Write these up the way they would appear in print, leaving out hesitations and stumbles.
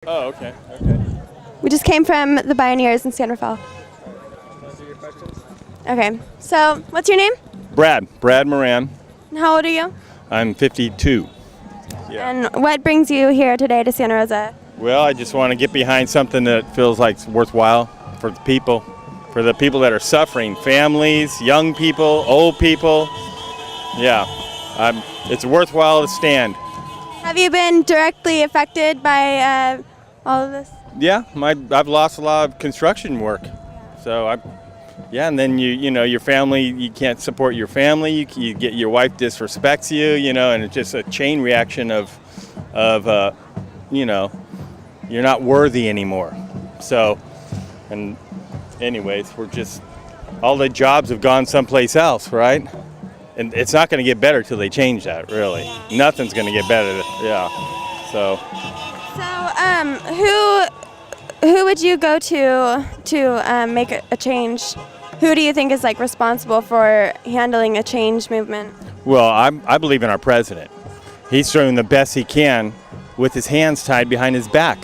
Oh, okay, okay. We just came from the Pioneers in San Rafael. Okay, so what's your name? Brad Moran. And how old are you? I'm 52. Yeah. And what brings you here today to Santa Rosa? Well, I just want to get behind something that feels like it's worthwhile for the people that are suffering, families, young people, old people. Yeah, it's worthwhile to stand. Have you been directly affected by all of this? Yeah, I've lost a lot of construction work, so yeah, and then your family, you can't support your family. You get your wife disrespects you, and it's just a chain reaction of you're not worthy anymore. So, and anyways, all the jobs have gone someplace else, right? And it's not going to get better till they change that. Really, nothing's going to get better. Yeah. So. Who would you go to make a change? Who do you think is responsible for handling a change movement? Well, I believe in our president. He's doing the best he can with his hands tied behind his back.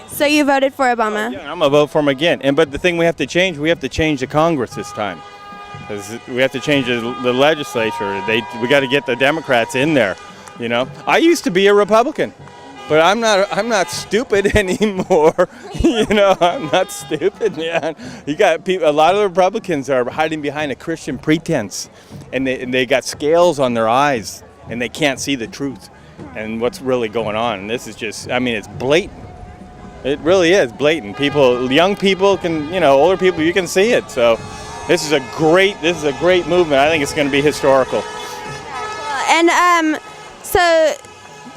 So you voted for Obama? Yeah, I'm gonna vote for him again. But the thing we have to change the Congress this time. We have to change the legislature. We got to get the Democrats in there. I used to be a Republican. But I'm not stupid anymore. I'm not stupid, man. You got people. A lot of the Republicans are hiding behind a Christian pretense, and they got scales on their eyes, and they can't see the truth and what's really going on. And this is just, it's blatant. It really is blatant. Young people older people, you can see it. So this is a great movement. I think it's going to be historical. And so.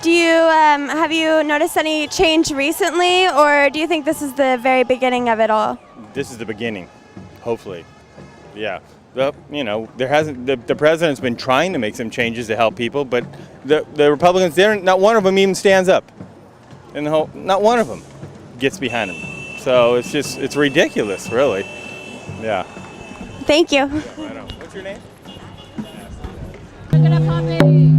Have you noticed any change recently, or do you think this is the very beginning of it all? This is the beginning, hopefully. Yeah. Well, there hasn't. The president's been trying to make some changes to help people, but the Republicans, not one of them even stands up. Not one of them gets behind him. So it's ridiculous, really. Yeah. Thank you. Yeah, I know. What's your name? Look at Poppy.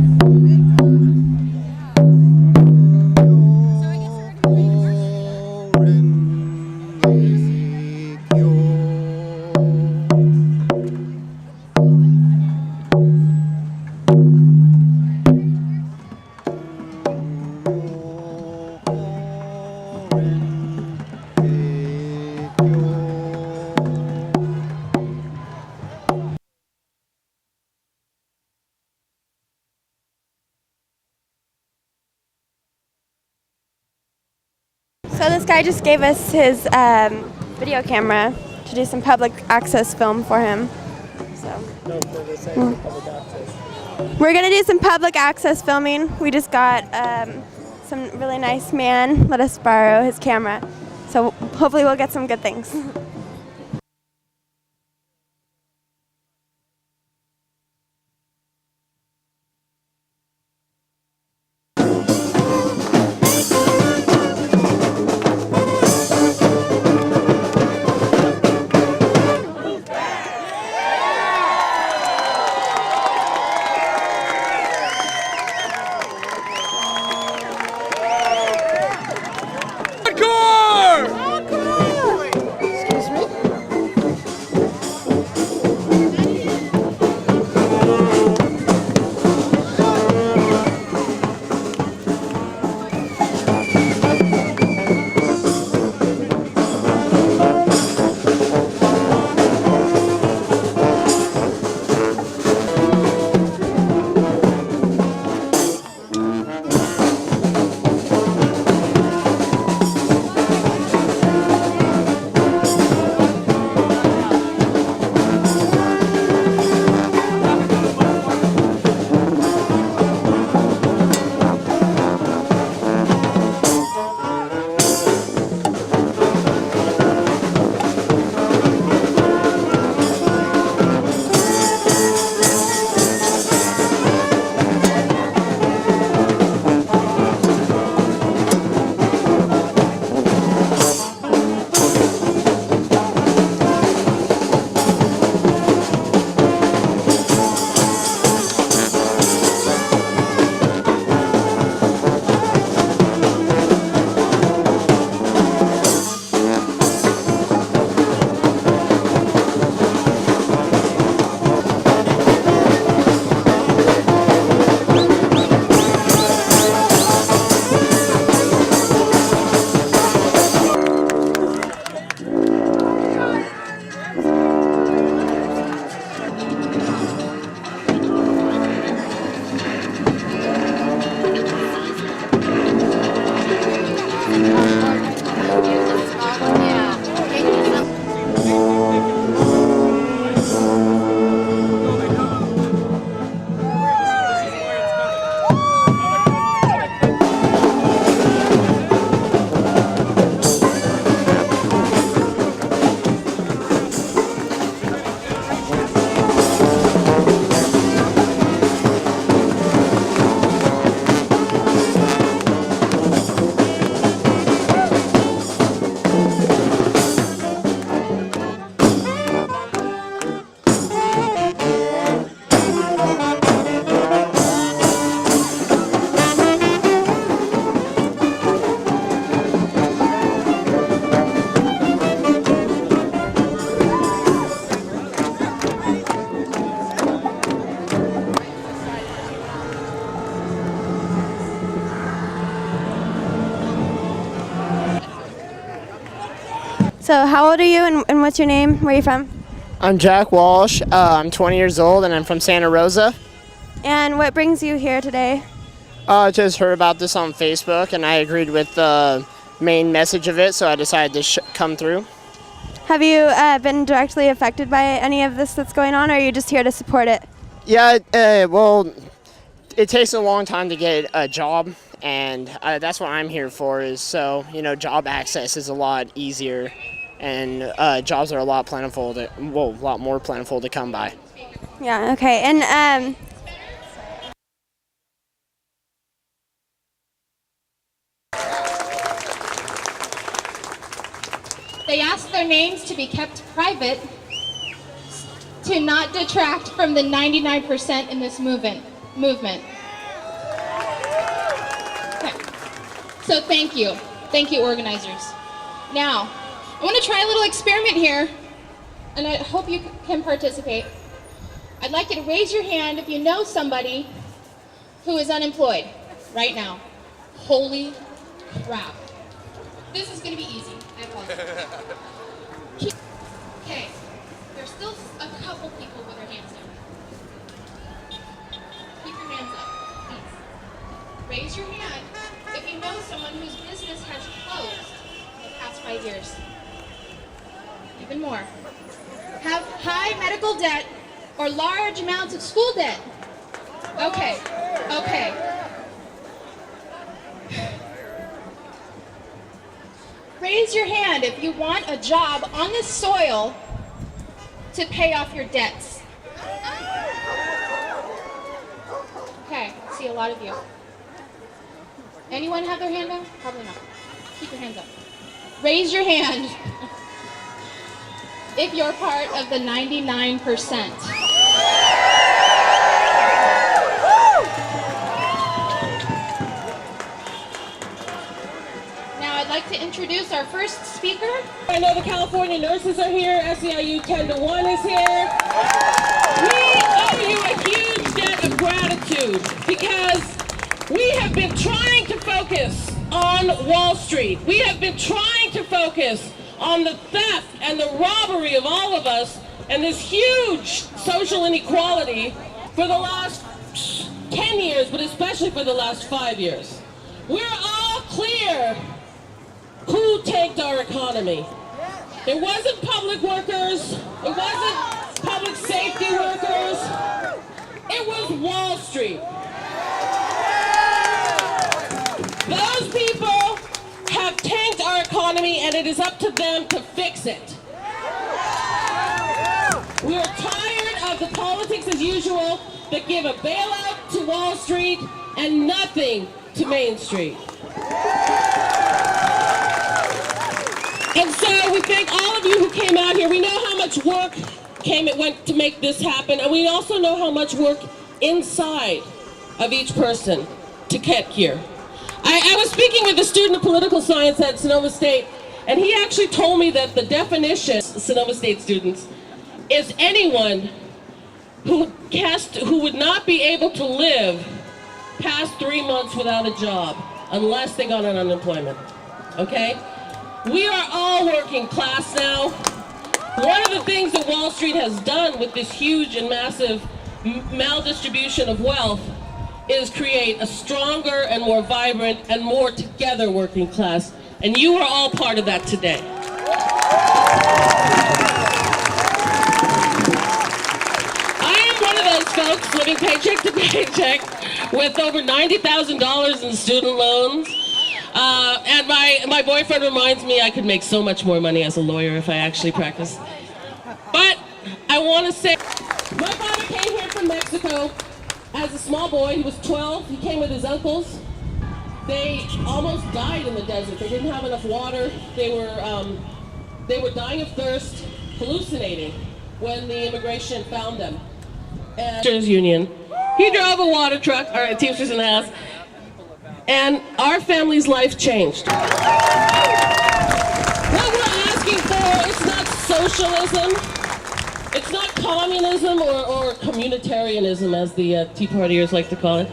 So this guy just gave us his video camera to do some public access film for him. We're gonna do some public access filming. We just got some really nice man let us borrow his camera. So hopefully we'll get some good things. Excuse So how old are you and what's your name? Where are you from? I'm Jack Walsh. I'm 20 years old and I'm from Santa Rosa. And what brings you here today? I just heard about this on Facebook and I agreed with the main message of it, so I decided to come through. Have you been directly affected by any of this that's going on, or are you just here to support it? Yeah, well, it takes a long time to get a job, and that's what I'm here for, is so, job access is a lot easier, and jobs are a lot more plentiful to come by. Yeah, okay. And They asked their names to be kept private to not detract from the 99% in this movement. Okay. So thank you. Thank you, organizers. Now, I want to try a little experiment here, and I hope you can participate. I'd like you to raise your hand if you know somebody who is unemployed right now. Holy crap. This is going to be easy. I apologize. Okay. There's still a couple people with their hands down. Keep your hands up, please. Raise your hand if you know someone whose business has closed in the past 5 years. Even more. Have high medical debt or large amounts of school debt. Okay. Okay. Raise your hand if you want a job on this soil to pay off your debts. Okay, I see a lot of you. Anyone have their hand up? Probably not. Keep your hands up. Raise your hand if you're part of the 99%. I'd like to introduce our first speaker. I know the California nurses are here. SEIU 10 to 1 is here. We owe you a huge debt of gratitude because we have been trying to focus on Wall Street. We have been trying to focus on the theft and the robbery of all of us and this huge social inequality for the last 10 years, but especially for the last 5 years. We're all clear who tanked our economy. It wasn't public workers, it wasn't public safety workers, it was Wall Street. Those people have tanked our economy and it is up to them to fix it. We are tired of the politics as usual that give a bailout to Wall Street and nothing to Main Street. And so we thank all of you who came out here. We know how much work went to make this happen, and we also know how much work inside of each person to get here. I was speaking with a student of political science at Sonoma State, and he actually told me that the definition, Sonoma State students, is anyone who would not be able to live past 3 months without a job unless they got on unemployment, okay? We are all working class now. One of the things that Wall Street has done with this huge and massive maldistribution of wealth is create a stronger and more vibrant and more together working class. And you are all part of that today. I am one of those folks living paycheck to paycheck with over $90,000 in student loans. And my boyfriend reminds me I could make so much more money as a lawyer if I actually practiced. But I want to say, my father came here from Mexico as a small boy. He was 12. He came with his uncles. They almost died in the desert. They didn't have enough water. They were dying of thirst, hallucinating when the immigration found them. And Teamsters Union. He drove a water truck, or Teamsters in the house. And our family's life changed. What we're asking for is not socialism. It's not communism or communitarianism, as the Tea Partiers like to call it.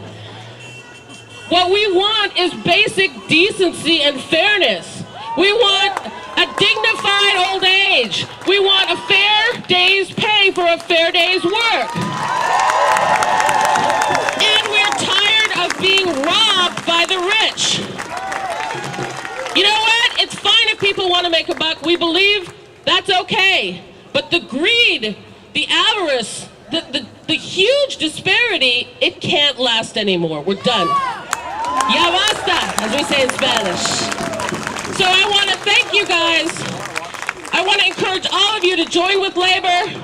What we want is basic decency and fairness. We want a dignified dignified old age. We want a fair day's pay for a fair day's work. And we're tired of being robbed by the rich. You know what? It's fine if people want to make a buck. We believe that's okay. But the greed, the avarice, the huge disparity, it can't last anymore. We're done. Ya basta, as we say in Spanish. So I want to thank you guys. I want to encourage all of you to join with labor.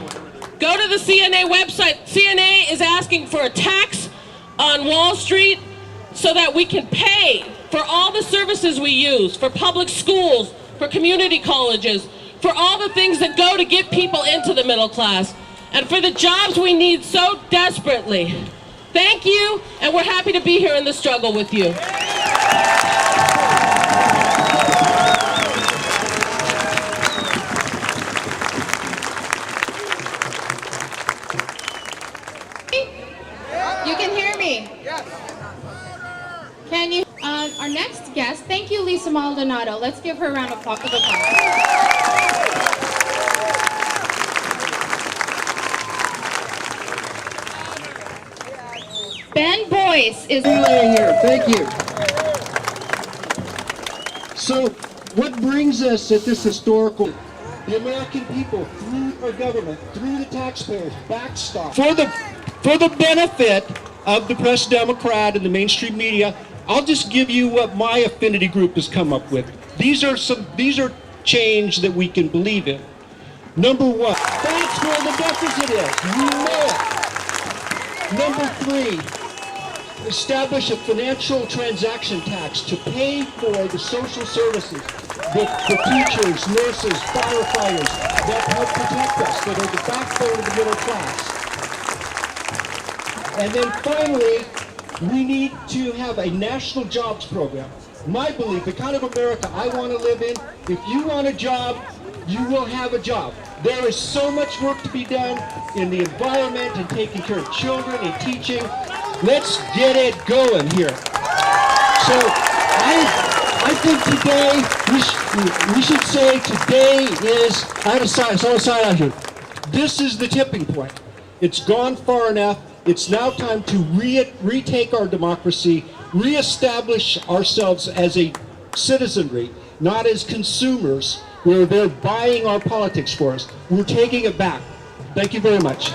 Go to the CNA website. CNA is asking for a tax on Wall Street so that we can pay for all the services we use, for public schools, for community colleges, for all the things that go to get people into the middle class, and for the jobs we need so desperately. Thank you, and we're happy to be here in the struggle with you. You can hear me? Yes. Can you? Our next guest, thank you, Lisa Maldonado. Let's give her a round of applause. Ben Boyce is here. Thank you. So, what brings us at this historical? The American people, through our government, through the taxpayers, backstop for the benefit of the press Democrat and the mainstream media. I'll just give you what my affinity group has come up with. These are change that we can believe in. Number one, that's where the deficit is. You know it. Number three, establish a financial transaction tax to pay for the social services, the teachers, nurses, firefighters that help protect us, that are the backbone of the middle class. And then finally, we need to have a national jobs program. My belief, the kind of America I want to live in, if you want a job, you will have a job. There is so much work to be done in the environment and taking care of children and teaching. Let's get it going here. So I think today, we should say today is, I saw a sign out here. This is the tipping point. It's gone far enough. It's now time to retake our democracy, reestablish ourselves as a citizenry, not as consumers, where they're buying our politics for us. We're taking it back. Thank you very much.